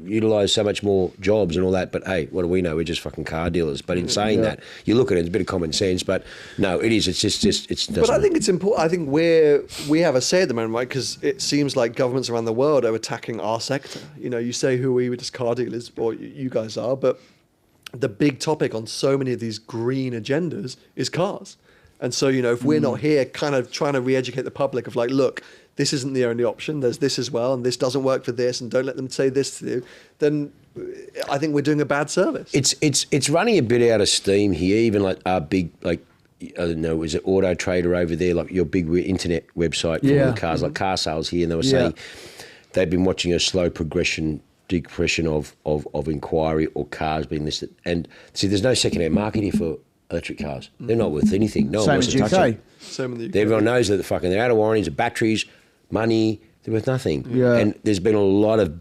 utilise so much more jobs and all that. But hey, what do we know? We're just fucking car dealers. But in saying that, you look at it, it's a bit of common sense. But no, it is. It's just. But I think it's important. I think we have a say at the moment, right? Because it seems like governments around the world are attacking our sector. You say who we were just car dealers, or you guys are, but the big topic on so many of these green agendas is cars. And so, if we're not here kind of trying to re-educate the public of like, look, this isn't the only option, there's this as well, and this doesn't work for this, and don't let them say this to you, then I think we're doing a bad service. It's running a bit out of steam here, even like our big, like, I don't know, is it Auto Trader over there, like your big internet website for all the cars, like car sales here, and they were saying they've been watching a slow decompression of inquiry or cars being listed. And see, there's no second-hand market here for electric cars. They're not worth anything. No one wants to touch them. Same in the UK. Everyone knows that they're out of warranties, batteries, money, they're worth nothing. Yeah. And there's been a lot of,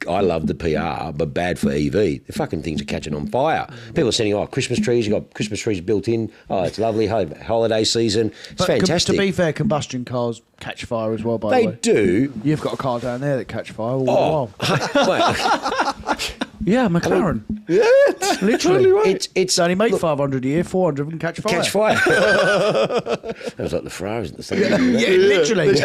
I love the PR, but bad for EV. The fucking things are catching on fire. People are sending, Christmas trees, you've got Christmas trees built in. Oh, it's lovely, holiday season. It's fantastic. To be fair, combustion cars catch fire as well, by the way. They do. You've got a car down there that catch fire all the while. Yeah, McLaren. Yeah, literally. Totally right. It's only make 500 a year, 400 of them catch fire. That was like the Ferraris at the same time. Yeah, literally. They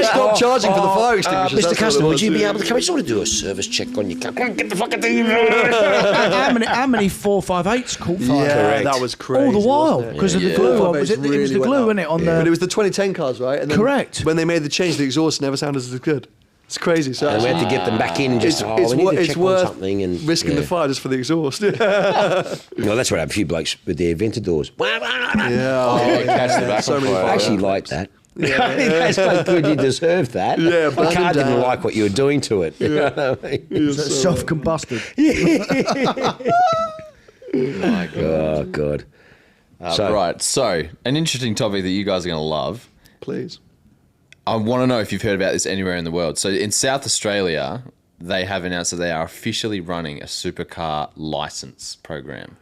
stopped charging for the fire extinguishers. Mr. Customer, would you be able to come? I just want to do a service check on your car. Come on, get the fucking thing. How many 458s caught fire? Yeah, correct. That was crazy. All the while, because of the glue. It was the glue, wasn't it? But it was the 2010 cars, right? And then correct. When they made the change, the exhaust never sounded as good. It's crazy. So and we had to get them back in and just, we need to check on something. And risking the fire just for the exhaust. Well, that's what happened. A few blokes with their Aventadors. Catch the back on fire. I actually like that. I think that's quite good. You deserve that. Yeah, the car didn't like what you were doing to it. You know what I mean? So self-combusted. My God. Oh, God. So an interesting topic that you guys are going to love. Please. I want to know if you've heard about this anywhere in the world. So in South Australia, they have announced that they are officially running a supercar license program.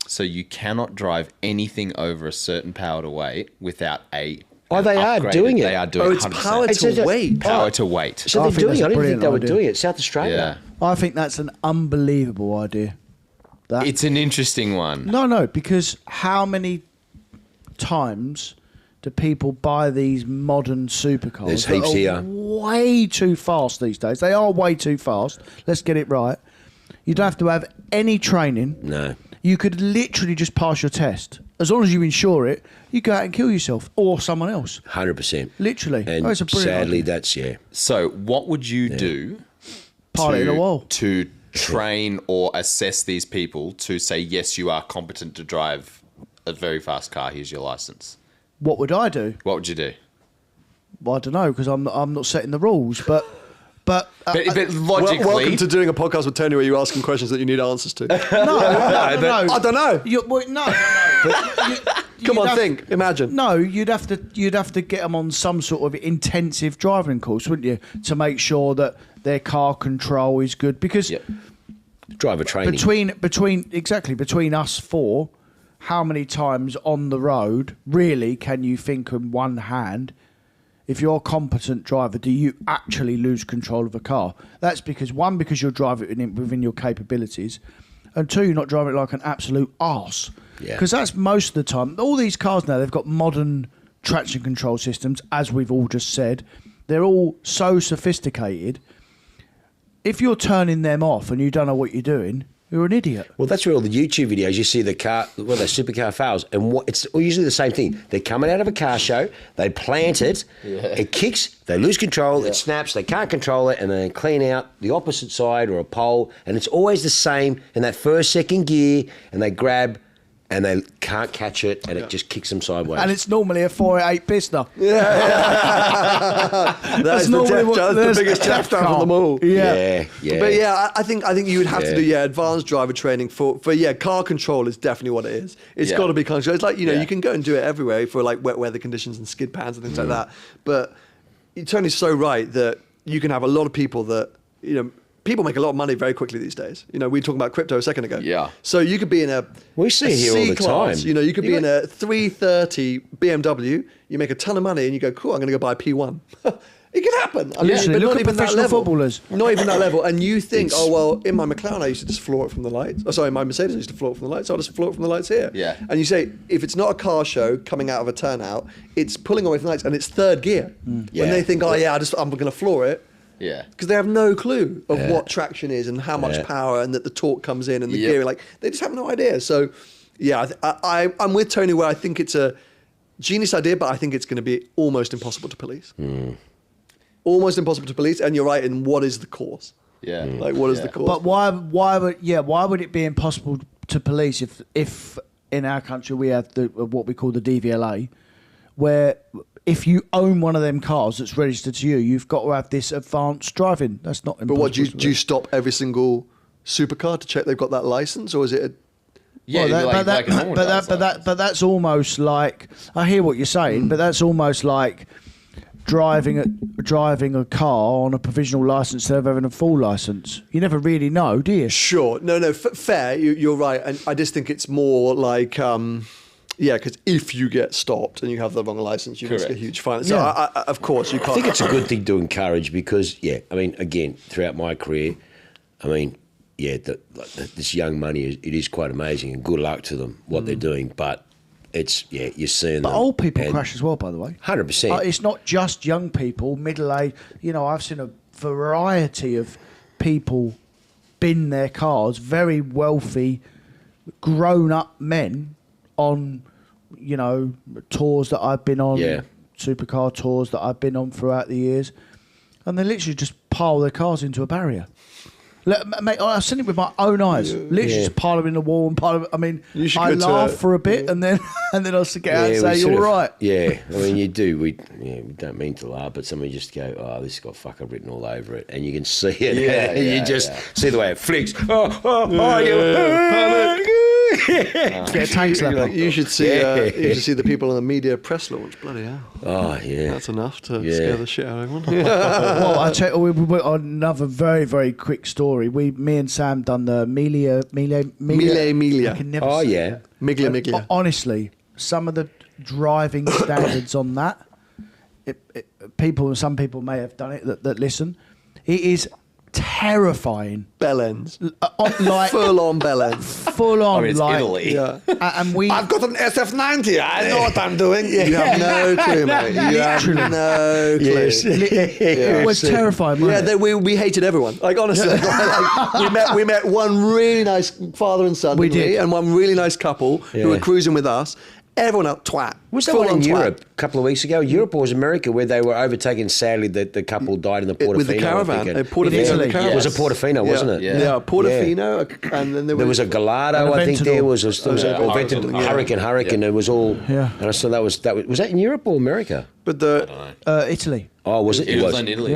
So you cannot drive anything over a certain power to weight without a they are doing it. They are doing it. It's power to weight. Power to weight. So they're doing it. I didn't think they were doing it. South Australia. Yeah. I think that's an unbelievable idea. It's an interesting one. No, because how many times do people buy these modern supercars? There's heaps here. Way too fast these days. They are way too fast. Let's get it right. You don't have to have any training. No. You could literally just pass your test. As long as you insure it, you go out and kill yourself or someone else. 100%. Literally. And it's a brilliant sadly, idea. that's, So what would you do Pilot in a wall. to train or assess these people to say, yes, you are competent to drive a very fast car, here's your license? What would I do? What would you do? Well, I don't know, because I'm not setting the rules, but logically... Welcome to doing a podcast with Tony where you ask him questions that you need answers to. No. I don't know. Come on, think. Imagine. No, you'd have to get them on some sort of intensive driving course, wouldn't you, to make sure that their car control is good? Because driver training between us four, how many times on the road really can you think in one hand? If you're a competent driver, do you actually lose control of a car? That's because you're driving it within your capabilities, and 2, you're not driving it like an absolute arse. Yeah. Because that's most of the time. All these cars now, they've got modern traction control systems, as we've all just said. They're all so sophisticated. If you're turning them off and you don't know what you're doing, you're an idiot. Well, that's where all the YouTube videos, you see the car, well, the supercar fails, and it's usually the same thing. They're coming out of a car show, they plant it, it kicks, they lose control, it snaps, they can't control it, and they clean out the opposite side or a pole, and it's always the same in that first, second gear, and they grab, and they can't catch it, and it just kicks them sideways. And it's normally a 4.8 pister. That's the biggest death trap of them all. Yeah. But I think you would have to do advanced driver training for car control is definitely what it is. It's got to be control. It's like you can go and do it everywhere for like wet weather conditions and skid pans and things like that. But Tony's so right that you can have a lot of people that people make a lot of money very quickly these days. We were talking about crypto a second ago. Yeah. So you could be in we see it here all the time. You could be in a 330 BMW. You make a ton of money, and you go, "Cool, I'm going to go buy a P1." It can happen. I mean, Literally, but look not at even that professional level. footballers. Not even that level. And you think, oh well, in my McLaren I used to just floor it from the lights. Oh, sorry, my Mercedes I used to floor it from the lights. So I'll just floor it from the lights here. Yeah. And you say, if it's not a car show coming out of a turnout, it's pulling away from the lights, and it's third gear. When they think, oh yeah, I'm going to floor it. Yeah. Because they have no clue of what traction is and how much power and that the torque comes in and the gear. Like they just have no idea. So, I'm with Tony where I think it's a genius idea, but I think it's going to be almost impossible to police. Almost impossible to police. And you're right in what is the cause. Yeah. Like what is the cause? But why would it be impossible to police if in our country we have what we call the DVLA, where if you own one of them cars that's registered to you, you've got to have this advanced driving. That's not impossible. But what, do you stop every single supercar to check they've got that license, or is it but that's almost like, I hear what you're saying, but that's almost like driving a car on a provisional license instead of having a full license. You never really know, do you? Sure. No, fair. You're right. And I just think it's more like... because if you get stopped and you have the wrong license, you risk a huge fine. So, of course, you can't. I think it's a good thing to encourage because, again, throughout my career, this young money, it is quite amazing, and good luck to them, what they're doing. But it's, you're seeing But old people crash as well, by the way. 100%. It's not just young people, middle-aged. I've seen a variety of people bin their cars, very wealthy, grown-up men on... tours that I've been on, supercar tours that I've been on throughout the years, and they literally just pile their cars into a barrier. Mate, I've seen it with my own eyes. Literally just pile them in the wall and pile them. I mean, I laugh for a bit and then I'll get out and say, "You're all right." Yeah, I mean, you do. We don't mean to laugh, but somebody just go, "Oh, this has got fucker written all over it," and you can see it. You just see the way it flicks. Get a tank slapper. You should see the people in the media press launch. Bloody hell! Oh yeah, that's enough to scare the shit out of everyone. Well, I tell you, we went on another very, very quick story. Me and Sam done the Miglia. I can never say it. Miglia. Honestly, some of the driving standards on that, some people may have done it that listen. It is terrifying. Bell ends. Like full on bell ends. Full on. I mean, it's like Italy. Yeah. And I've got an SF90. I know what I'm doing. You have no clue, mate. You have no clue. Yes. It was terrifying. Wasn't it? We hated everyone. Like honestly, we met one really nice father and son, and one really nice couple who were cruising with us. Everyone else, twat. Was that one in Europe a couple of weeks ago? Europe or was America where they were overtaken? Sadly, the couple died in the Portofino. With the caravan. Portofino. It was a Portofino, wasn't it? Yeah, Portofino. And then there was a Gallardo, I think there was. There was a Hurricane. It was all. Yeah. And I saw that was that in Europe or America? But Italy. Oh, was it? It was in Italy.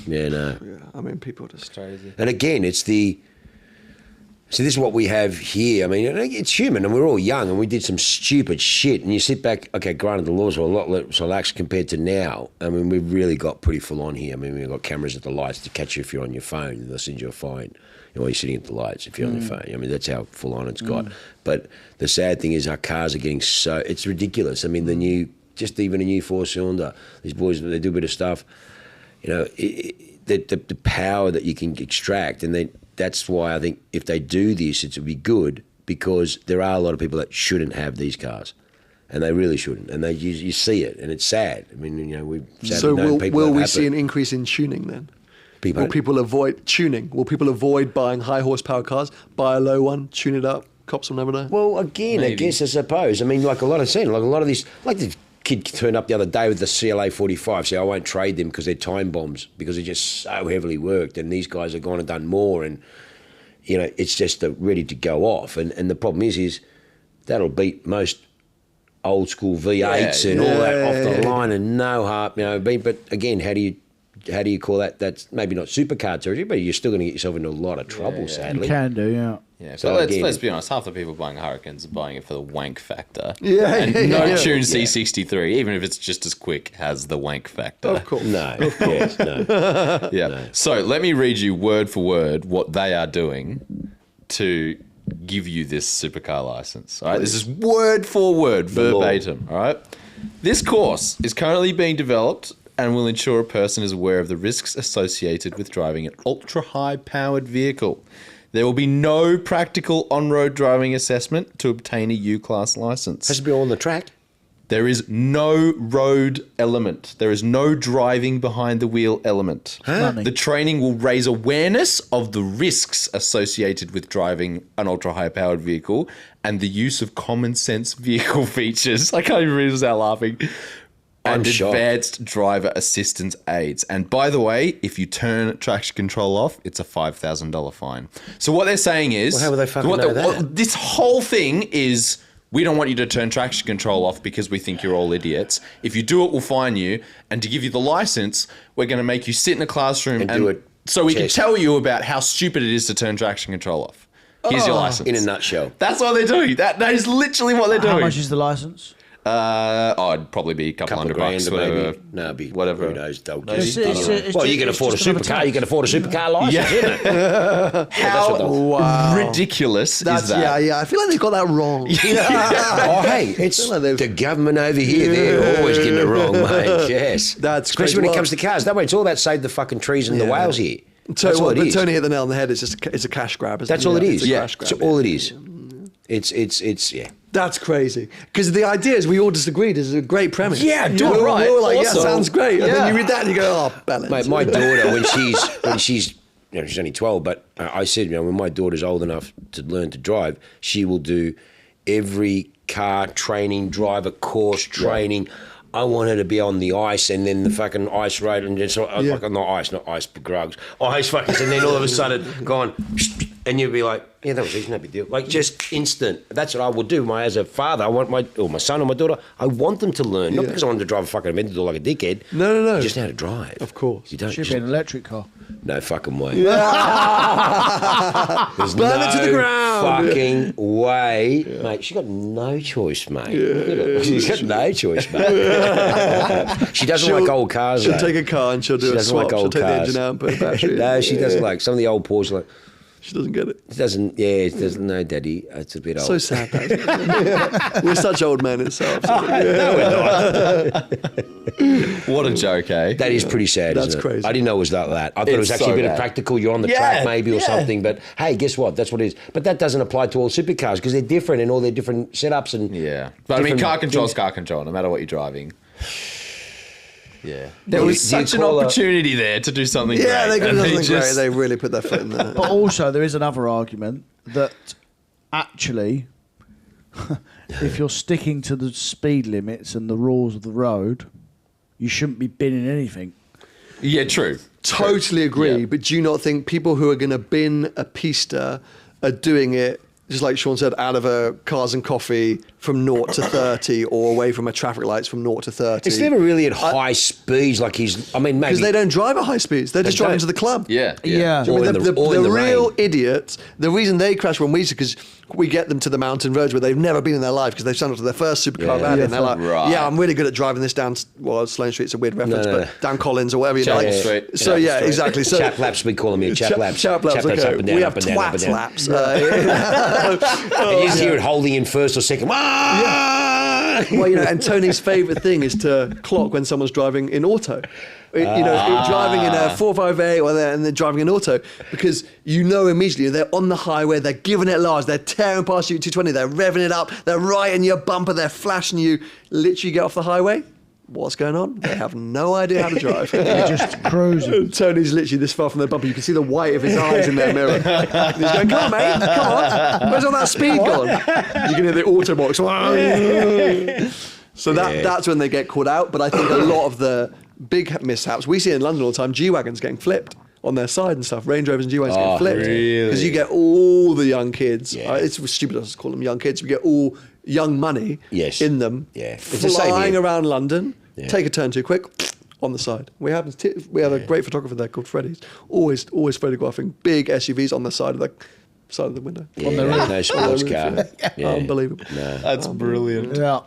Yeah. I mean, people just crazy. And again, it's the. So this is what we have here. I mean, it's human, and we're all young, and we did some stupid shit. And you sit back. Okay, granted, the laws were a lot less relaxed compared to now. I mean, we've really got pretty full on here. I mean, we've got cameras at the lights to catch you if you're on your phone, and they'll send you a fine. While you're sitting at the lights, if you're on your phone. I mean, that's how full on it's got. But the sad thing is, our cars are getting it's ridiculous. I mean, even a new 4-cylinder. These boys, they do a bit of stuff. The power that you can extract, and that's why I think if they do this, it would be good, because there are a lot of people that shouldn't have these cars. And they really shouldn't. And you see it, and it's sad. I mean, we've sadly known people. Will we see an increase in tuning then? Will people avoid tuning? Will people avoid buying high horsepower cars, buy a low one, tune it up? Cops will never know. Well, again, maybe. I suppose. I mean, like a lot of these, like the kid turned up the other day with the CLA 45. So I won't trade them because they're time bombs, because they're just so heavily worked. And these guys have gone and done more, and it's just ready to go off. And the problem is that'll beat most old school V8s and all that off the line, and no heart, but again, how do you call that? That's maybe not supercar territory, but you're still going to get yourself into a lot of trouble, sadly. You can do, yeah. Yeah, so let's be honest, half the people buying Hurricanes are buying it for the wank factor. And no tune C63, even if it's just as quick, has the wank factor. Of course. No. No. Yeah. No. So let me read you word for word what they are doing to give you this supercar license. All right, this is word for word, verbatim. All right, this course is currently being developed and will ensure a person is aware of the risks associated with driving an ultra high powered vehicle. There will be no practical on-road driving assessment to obtain a U-Class license. Has to be on the track. There is no road element. There is no driving behind the wheel element. The training will raise awareness of the risks associated with driving an ultra-high-powered vehicle and the use of common-sense vehicle features. I can't even read this without laughing. And advanced driver assistance aids. And by the way, if you turn traction control off, it's a $5,000 fine. So what they're saying is... Well, how would they fucking know that? This whole thing is... We don't want you to turn traction control off because we think you're all idiots. If you do it, we'll fine you. And to give you the license, we're going to make you sit in a classroom and do it. So we can tell you about how stupid it is to turn traction control off. Here's your license. In a nutshell. That's what they're doing. That is literally what they're doing. How much is the license? It'd probably be a couple $100, whatever. Maybe. No, it'd be whatever. Who knows? Well, you can afford a supercar. You can afford a supercar license, isn't it? How ridiculous is that? Yeah. I feel like they got that wrong. Oh, hey, it's the government over here. They're always getting it wrong, mate. Yes. That's especially when it comes to cars. That way, it's all about save the fucking trees and the whales here. That's what it is. Tony hit the nail on the head. It's a cash grab. That's all it is. Yeah, that's all it is. It's That's crazy. Because the idea is we all disagreed. It's a great premise. Yeah, do it right. We were like, awesome. Yeah, sounds great. And then you read that and you go, oh, balance. Mate, my daughter, when she's she's only 12, but I said, when my daughter's old enough to learn to drive, she will do every car training, driver course training. I want her to be on the ice and then the fucking ice road and just like not ice grugs. Ice fuckers, and then all of a sudden gone, and you'd be like, yeah, that was easy, no big deal. Like just instant. That's what I would do. As a father, I want my son or my daughter, I want them to learn. Not because I want them to drive a fucking Aventador like a dickhead. No. You just know how to drive. Of course. You don't. Should be an electric car. No fucking way. Burn it to the ground. Fucking way. Yeah. Mate, she got no choice, mate. Yeah. She's got no choice, mate. She doesn't like old cars, She'll take a car and she'll do a swap. Like she'll take the engine out and put a battery in. No, she doesn't like some of the old Porsche. Like, she doesn't get it. It doesn't know, Daddy. It's a bit old. So sad, that. We're such old men itself. So. No, we're not. What a joke, eh? That is pretty sad, That's isn't it? crazy. I didn't know it was like that. I thought it was actually a bit of practical. You're on the track maybe or something. But hey, guess what? That's what it is. But that doesn't apply to all supercars because they're different in all their different setups. And but I mean, car control is car control, no matter what you're driving. Yeah, there was such an opportunity there to do something great. Yeah, they could do something great. They really put their foot in there. But also, there is another argument that actually, if you're sticking to the speed limits and the rules of the road, you shouldn't be binning anything. Yeah, true. Totally agree. Yeah. But do you not think people who are going to bin a pista are doing it, just like Sean said, out of a cars and coffee from 0 to 30 or away from a traffic lights from 0 to 30? It's never really at high speeds like he's... I mean, maybe... Because they don't drive at high speeds. They're just driving to the club. Yeah. The real idiots, the reason they crash when we... Because we get them to the mountain roads where they've never been in their life because they've signed up to their first supercar band and they're like, I'm really good at driving this down... Well, Sloane Street's a weird reference, but down Collins or whatever you like. Street. So, exactly. So, chap laps, we call them here. Chap laps. Chap laps, okay. Up and down, we have up and down, twat laps. And you just hear it holding in first or second. Well, and Tony's favourite thing is to clock when someone's driving in auto. Driving in a 458 and they're driving in auto, because immediately they're on the highway, they're giving it large, they're tearing past you at 220, they're revving it up, they're right in your bumper, they're flashing you. Literally get off the highway. What's going on? They have no idea how to drive. They're just cruising. Tony's literally this far from the bumper. You can see the white of his eyes in their mirror. And he's going, come on, mate, come on. Where's all that speed gone? You can hear the auto box. So that's when they get caught out. But I think a lot of the big mishaps, we see in London all the time, G-Wagons getting flipped on their side and stuff. Range Rovers and G-Wagons getting flipped. Because you get all the young kids. It's stupid to call them young kids. We get all young money in them. Yeah. Flying around London. Take a turn too quick, on the side. We have a great photographer there called Freddie's. Always photographing big SUVs on the side of the window. Yeah, no sports car. Unbelievable. That's brilliant. Yeah.